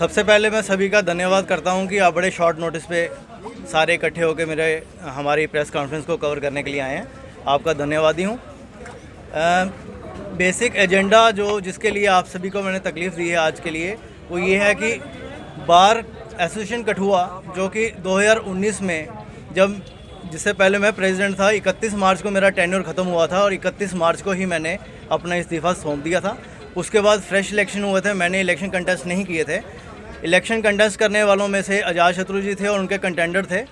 सबसे पहले मैं सभी का धन्यवाद करता हूं कि आप बड़े शॉर्ट नोटिस पे सारे इकट्ठे होकर हमारी प्रेस कॉन्फ्रेंस को कवर करने के लिए आए हैं। आपका धन्यवादी हूं। बेसिक एजेंडा जिसके लिए आप सभी को मैंने तकलीफ़ दी है आज के लिए, वो ये है कि बार एसोसिएशन कठुआ जो कि 2019 में जिससे पहले मैं प्रेसिडेंट था, 31 मार्च को मेरा टेन्योर ख़त्म हुआ था और 31 मार्च को ही मैंने अपना इस्तीफ़ा सौंप दिया था। उसके बाद फ्रेश इलेक्शन हुए थे, मैंने इलेक्शन कंटेस्ट नहीं किए थे। इलेक्शन कंटेस्ट करने वालों में से अजात शत्रु जी थे और उनके कंटेंडर थे।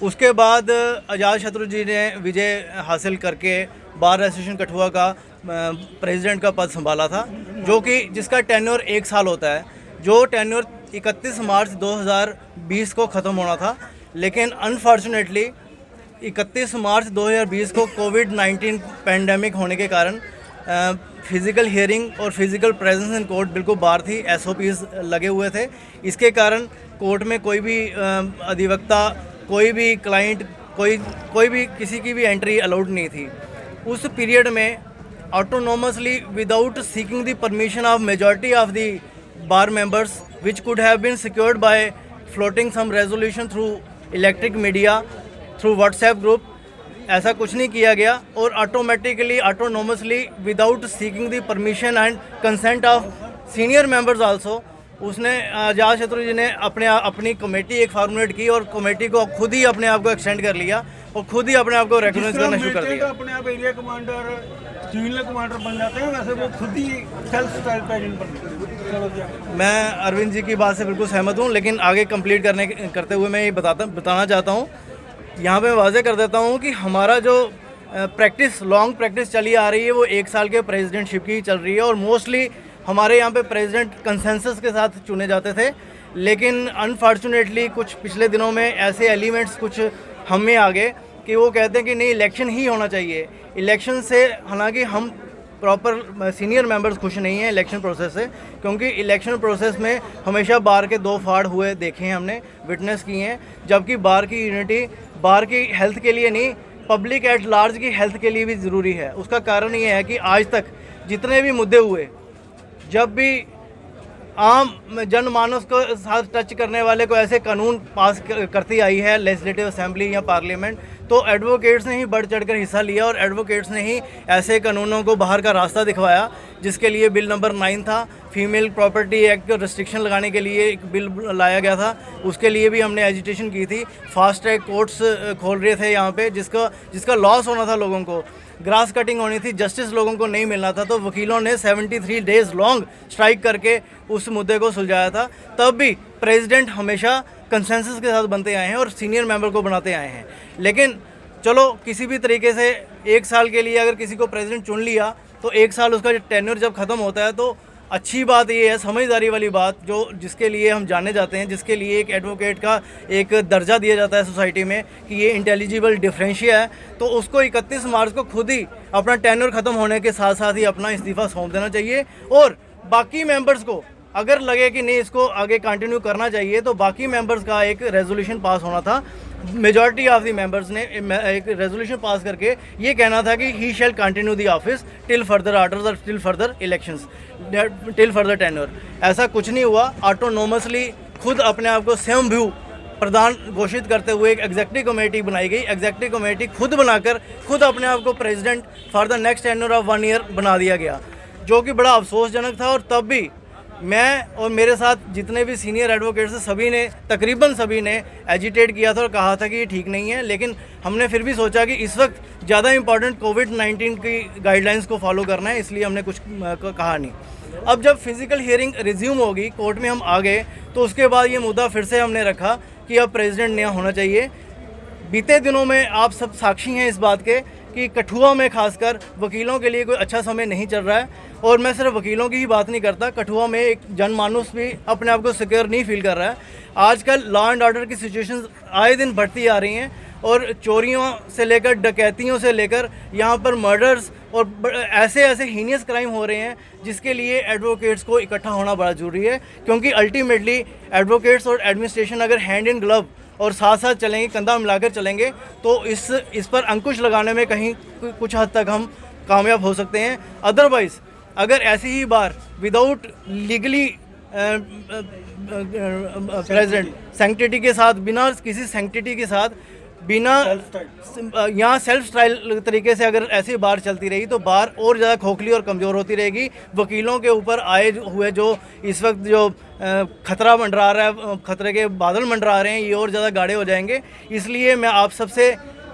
उसके बाद अजात शत्रु जी ने विजय हासिल करके बार एसोसिएशन कठुआ का प्रेसिडेंट का पद संभाला था, जो कि जिसका टेन्योर 1 साल होता है। जो टेन्योर 31 मार्च 2020 को ख़त्म होना था, लेकिन अनफॉर्चुनेटली 31 मार्च 2020 को कोविड-19 पैंडेमिक होने के कारण फिज़िकल हियरिंग और फिज़िकल प्रेजेंस इन कोर्ट बिल्कुल बाहर थी, SOPs लगे हुए थे। इसके कारण कोर्ट में कोई भी अधिवक्ता, कोई भी क्लाइंट, कोई भी किसी की भी एंट्री अलाउड नहीं थी। उस पीरियड में autonomously without seeking the permission of majority of the bar members which could have been secured by floating some resolution through electric media, through WhatsApp group, ऐसा कुछ नहीं किया गया और automatically autonomously without seeking the permission and consent of senior members also, उसने अजात शत्रु जी ने अपनी कमेटी एक फॉर्मुलेट की और कमेटी को खुद ही अपने आप को एक्सटेंड कर लिया और खुद ही अपने आप को रिकॉग्नाइज करना शुरू कर दिया। अपने आप एरिया कमांडर, डिवीजनल कमांडर बन जाते हैं, वैसे वो खुद ही सेल्फ स्टाइल प्रेसिडेंट बनते हैं। मैं अरविंद जी की बात से बिल्कुल सहमत हूँ, लेकिन आगे कंप्लीट करते हुए मैं ये बताना चाहता हूँ, यहाँ पे वाज़ेह कर देता हूँ कि हमारा जो लॉन्ग प्रैक्टिस चली आ रही है वो 1 साल के प्रेसिडेंटशिप की चल रही है और मोस्टली हमारे यहाँ पे प्रेसिडेंट कंसेंसस के साथ चुने जाते थे। लेकिन अनफॉर्चुनेटली कुछ पिछले दिनों में ऐसे एलिमेंट्स कुछ हम में आ गए कि वो कहते हैं कि नहीं, इलेक्शन ही होना चाहिए। इलेक्शन से, हालांकि हम प्रॉपर सीनियर मेंबर्स खुश नहीं हैं इलेक्शन प्रोसेस से, क्योंकि इलेक्शन प्रोसेस में हमेशा बार के 2 फाड़ हुए देखे हैं, हमने विटनेस किए हैं। जबकि बार की यूनिटी बार की हेल्थ के लिए नहीं, पब्लिक एट लार्ज की हेल्थ के लिए भी ज़रूरी है। उसका कारण ये है कि आज तक जितने भी मुद्दे हुए, जब भी आम जनमानस को साथ टच करने वाले को ऐसे कानून पास करती आई है लेजिस्लेटिव असेंबली या पार्लियामेंट, तो एडवोकेट्स ने ही बढ़ चढ़कर हिस्सा लिया और एडवोकेट्स ने ही ऐसे कानूनों को बाहर का रास्ता दिखवाया, जिसके लिए बिल नंबर 9 था। फीमेल प्रॉपर्टी एक्ट को रिस्ट्रिक्शन लगाने के लिए एक बिल लाया गया था, उसके लिए भी हमने एजिटेशन की थी। फास्ट ट्रैक कोर्ट्स खोल रहे थे यहाँ पे, जिसका लॉस होना था लोगों को, ग्रास कटिंग होनी थी, जस्टिस लोगों को नहीं मिलना था। तो वकीलों ने 73 डेज़ लॉन्ग स्ट्राइक करके उस मुद्दे को सुलझाया था। तब भी प्रेसिडेंट हमेशा कंसेंसस के साथ बनते आए हैं और सीनियर मेंबर को बनाते आए हैं। लेकिन चलो, किसी भी तरीके से 1 साल के लिए अगर किसी को प्रेसिडेंट चुन लिया तो 1 साल उसका टेन्योर जब ख़त्म होता है, तो अच्छी बात ये है, समझदारी वाली बात, जिसके लिए हम जाने जाते हैं, जिसके लिए एक एडवोकेट का एक दर्जा दिया जाता है सोसाइटी में कि ये इंटेलिजिबल डिफरेंशिया है, तो उसको 31 मार्च को खुद ही अपना टेन्योर ख़त्म होने के साथ साथ ही अपना इस्तीफ़ा सौंप देना चाहिए। और बाकी मेंबर्स को अगर लगे कि नहीं, इसको आगे कंटिन्यू करना चाहिए, तो बाकी मेंबर्स का एक रेजोल्यूशन पास होना था। मेजॉरिटी ऑफ द मेंबर्स ने एक रेजोल्यूशन पास करके ये कहना था कि he shall continue the office till further orders और till further elections, till further tenure. ऐसा कुछ नहीं हुआ। ऑटोनोमसली खुद अपने आप को स्वयंभू प्रधान घोषित करते हुए एक एग्जेक्टिव कमेटी बनाई गई। एग्जेक्टिव कमेटी खुद बनाकर खुद अपने आप को president for the next tenure of 1 year बना दिया गया, जो कि बड़ा अफसोसजनक था। और तब भी मैं और मेरे साथ जितने भी सीनियर एडवोकेट्स हैं, तकरीबन सभी ने एजिटेट किया था और कहा था कि ये ठीक नहीं है। लेकिन हमने फिर भी सोचा कि इस वक्त ज़्यादा इंपॉर्टेंट कोविड-19 की गाइडलाइंस को फॉलो करना है, इसलिए हमने कुछ कहा नहीं। अब जब फिज़िकल हियरिंग रिज्यूम होगी, कोर्ट में हम आ गए, तो उसके बाद ये मुद्दा फिर से हमने रखा कि अब प्रेसिडेंट नया होना चाहिए। बीते दिनों में आप सब साक्षी हैं इस बात के कि कठुआ में खासकर वकीलों के लिए कोई अच्छा समय नहीं चल रहा है। और मैं सिर्फ वकीलों की ही बात नहीं करता, कठुआ में एक जनमानस भी अपने आप को सिक्योर नहीं फील कर रहा है। आजकल लॉ एंड ऑर्डर की सिचुएशंस आए दिन बढ़ती आ रही हैं और चोरियों से लेकर डकैतियों से लेकर यहाँ पर मर्डर्स और ऐसे हीनियस क्राइम हो रहे हैं, जिसके लिए एडवोकेट्स को इकट्ठा होना बड़ा ज़रूरी है। क्योंकि अल्टीमेटली एडवोकेट्स और एडमिनिस्ट्रेशन अगर हैंड इन ग्लव और साथ साथ चलेंगे, कंधा मिलाकर चलेंगे, तो इस पर अंकुश लगाने में कहीं कुछ हद तक हम कामयाब हो सकते हैं। अदरवाइज़ अगर ऐसी ही बार विदाउट लीगली प्रेसिडेंट सैंक्टिटी के साथ, बिना किसी सैंक्टिटी के साथ, बिना यहाँ सेल्फ स्टाइल तरीके से अगर ऐसी बार चलती रही तो बार और ज़्यादा खोखली और कमज़ोर होती रहेगी। वकीलों के ऊपर आए हुए जो इस वक्त जो खतरा मंडरा रहा है, खतरे के बादल मंडरा रहे हैं, ये और ज़्यादा गाढ़े हो जाएंगे। इसलिए मैं आप सबसे,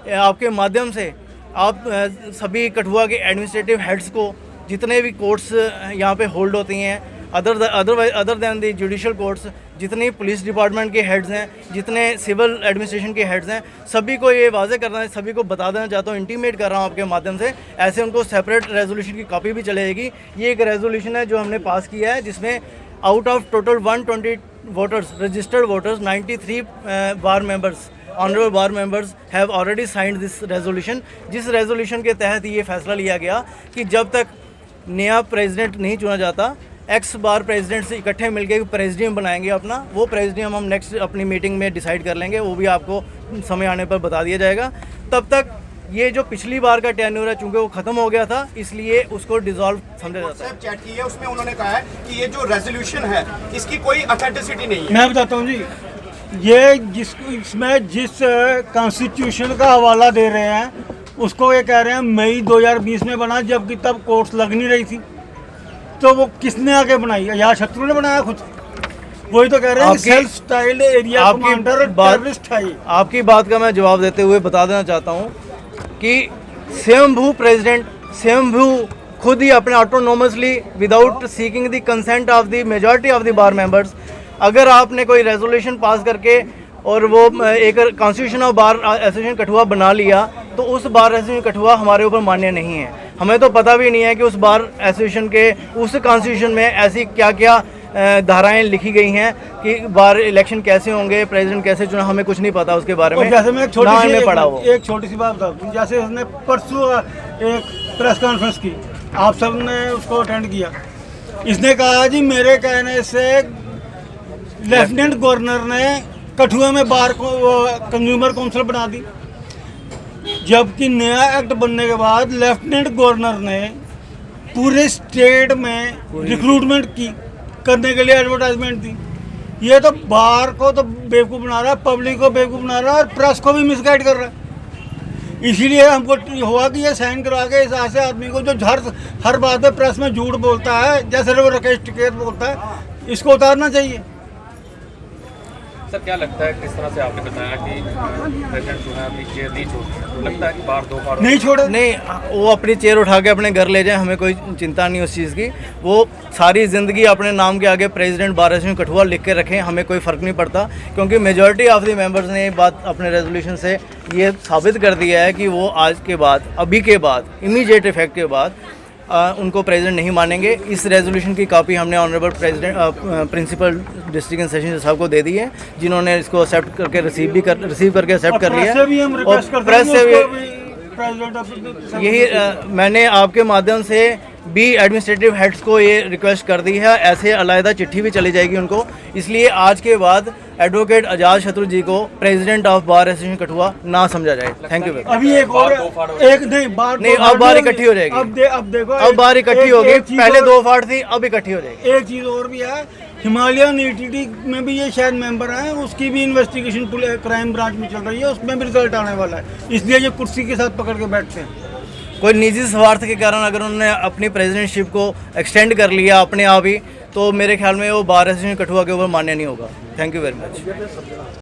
आपके माध्यम से, आप सभी कठुआ के एडमिनिस्ट्रेटिव हेड्स को, जितने भी कोर्ट्स यहाँ पे होल्ड होती हैं other than the judicial courts, जितनी पुलिस डिपार्टमेंट के हेड्स हैं, जितने सिविल एडमिनिस्ट्रेशन के हेड्स हैं, सभी को ये वाज़े करना है, सभी को बता देना चाहता हूँ, इंटीमेट कर रहा हूँ आपके माध्यम से। ऐसे उनको सेपरेट रेजोल्यूशन की कॉपी भी चलेगी। ये एक रेजोल्यूशन है जो हमने पास किया है, जिसमें out of total 120 voters, registered voters, 93 bar members, honourable bar members have already signed this resolution. जिस रेजोल्यूशन के तहत ये फैसला लिया गया कि जब तक नया प्रेसिडेंट नहीं चुना जाता, एक्स बार प्रेसिडेंट से इकट्ठे मिलकर प्रेसिडियम बनाएंगे अपना। वो प्रेसिडियम हम नेक्स्ट अपनी मीटिंग में डिसाइड कर लेंगे, वो भी आपको समय आने पर बता दिया जाएगा। तब तक ये जो पिछली बार का टेन्योर है, चूंकि वो खत्म हो गया था, इसलिए उसको डिसॉल्व समझा जाता है। चैट की है, उसमें उन्होंने कहा है कि ये जो रेजोल्यूशन है इसकी कोई अथेंटिसिटी नहीं है। मैं बताता हूँ जी, ये इसमें जिस कॉन्स्टिट्यूशन का हवाला दे रहे हैं उसको ये कह रहे हैं मई 2020 में बना, जबकि तब कोर्ट्स लग नहीं रही थी। तो वो किसने आके बनाई? यहाँ शत्रु ने बनाया खुद। वही तो कह रहे हैं self styled area commander terrorist है। आपकी बात का मैं जवाब देते हुए बता देना चाहता हूँ कि स्वयंभू प्रेसिडेंट, स्वयंभू खुद ही अपने autonomously without seeking the consent of the majority of the bar members, अगर आपने कोई रेजोल्यूशन पास करके और वो एक constitution of bar association Kathua बना लिया, तो उस बार एसोसिएशन कठुआ हमारे ऊपर मान्य नहीं है। हमें तो पता भी नहीं है कि उस बार एसोसिएशन के उस कॉन्स्टिट्यूशन में ऐसी क्या क्या धाराएं लिखी गई हैं कि बार इलेक्शन कैसे होंगे, प्रेसिडेंट कैसे चुना, हमें कुछ नहीं पता उसके बारे में। जैसे मैं एक छोटी सी बात बता दूं, जैसे उसने परसों एक प्रेस कॉन्फ्रेंस की, आप सब ने उसको अटेंड किया। इसने कहा जी मेरे कहने से लेफ्टिनेंट गवर्नर ने कठुआ में बार को कंज्यूमर काउंसिल बना दी, जबकि नया एक्ट बनने के बाद लेफ्टिनेंट गवर्नर ने पूरे स्टेट में रिक्रूटमेंट की करने के लिए एडवर्टाइजमेंट दी। ये तो बार को तो बेवकूफ़ बना रहा है, पब्लिक को बेवकूफ़ बना रहा है और प्रेस को भी मिसगाइड कर रहा है। इसीलिए हमको हुआ कि ये साइन करा के इस ऐसे आदमी को जो हर बात पे प्रेस में झूठ बोलता है, जैसे वो राकेश टिकैत बोलता है, इसको उतारना चाहिए। सर क्या लगता है, किस तरह से आपने बताया कि प्रेसिडेंट जो है अपनी चेयर नहीं छोड़ते, लगता है कि बार दो बार नहीं छोड़े? नहीं, वो अपनी चेयर उठा के अपने घर ले जाए, हमें कोई चिंता नहीं उस चीज़ की। वो सारी ज़िंदगी अपने नाम के आगे प्रेसिडेंट बार एसोसिएशन कठुआ लिख के रखें, हमें कोई फ़र्क नहीं पड़ता, क्योंकि मेजॉरिटी ऑफ द मेंबर्स ने ये बात अपने रेजोल्यूशन से ये साबित कर दिया है कि वो आज के बाद, अभी के बाद, इमीडिएट इफेक्ट के बाद उनको प्रेसिडेंट नहीं मानेंगे। इस रेजोल्यूशन की कॉपी हमने honourable principal district and session साहब को दे दी है, जिन्होंने इसको एक्सेप्ट करके रिसीव करके एक्सेप्ट कर लिया। और प्रेस से भी यही मैंने आपके माध्यम से भी एडमिनिस्ट्रेटिव हेड्स को ये रिक्वेस्ट कर दी है, ऐसे अलग चिट्ठी भी चली जाएगी उनको। इसलिए आज के बाद एडवोकेट आजाद शत्रु जी को president of bar association Kathua ना समझा जाए। Thank you. अभी एक और अब बार इकट्ठी हो जाएगी। अब देखो, अब बार इकट्ठी होगी, पहले दो फाड़ थी, अब इकट्ठी हो जाएगी। एक चीज़ और भी है, हिमालयन ईटीटी में भी ये शायद मेंबर हैं, उसकी भी इन्वेस्टिगेशन क्राइम ब्रांच में चल रही है, उसमें भी रिजल्ट आने वाला है। इसलिए ये कुर्सी के साथ पकड़ के बैठते हैं। कोई निजी स्वार्थ के कारण अगर उन्होंने अपनी प्रेसिडेंटशिप को एक्सटेंड कर लिया अपने आप ही, तो मेरे ख्याल में वो बार एसोसिएशन कठुआ के ऊपर मान्य नहीं होगा। Thank you very much.